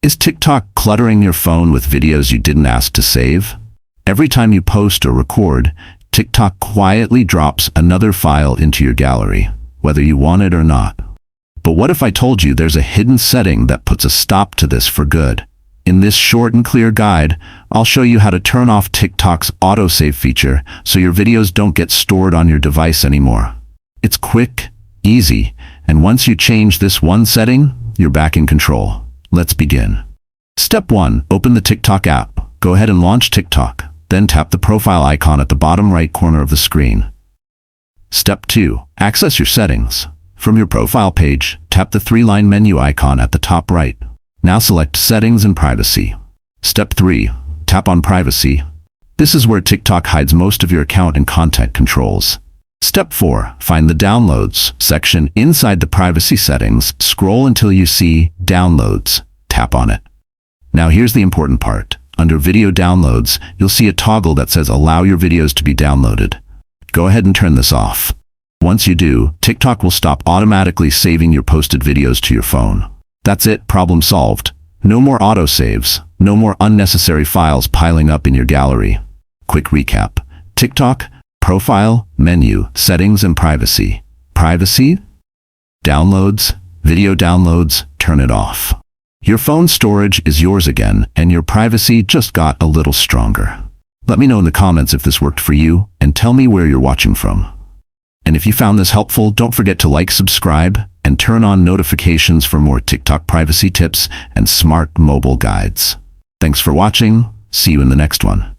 Is TikTok cluttering your phone with videos you didn't ask to save? Every time you post or record, TikTok quietly drops another file into your gallery, whether you want it or not. But what if I told you there's a hidden setting that puts a stop to this for good? In this short and clear guide, I'll show you how to turn off TikTok's autosave feature so your videos don't get stored on your device anymore. It's quick, easy, and once you change this one setting, you're back in control. Let's begin. Step 1. Open the TikTok app. Go ahead and launch TikTok. Then tap the profile icon at the bottom right corner of the screen. Step 2. Access your settings. From your profile page, tap the 3-line menu icon at the top right. Now select Settings and Privacy. Step 3. Tap on Privacy. This is where TikTok hides most of your account and content controls. Step 4. Find the Downloads section inside the privacy settings. Scroll until you see Downloads. Tap on it. Now here's the important part. Under Video Downloads, you'll see a toggle that says Allow your videos to be downloaded. Go ahead and turn this off. Once you do, TikTok will stop automatically saving your posted videos to your phone. That's it, problem solved. No more autosaves, no more unnecessary files piling up in your gallery. Quick recap. TikTok, Profile, Menu, Settings and Privacy. Privacy? Downloads, video downloads, turn it off. Your phone storage is yours again, and your privacy just got a little stronger. Let me know in the comments if this worked for you, and tell me where you're watching from. And if you found this helpful, don't forget to like, subscribe, and turn on notifications for more TikTok privacy tips and smart mobile guides. Thanks for watching. See you in the next one.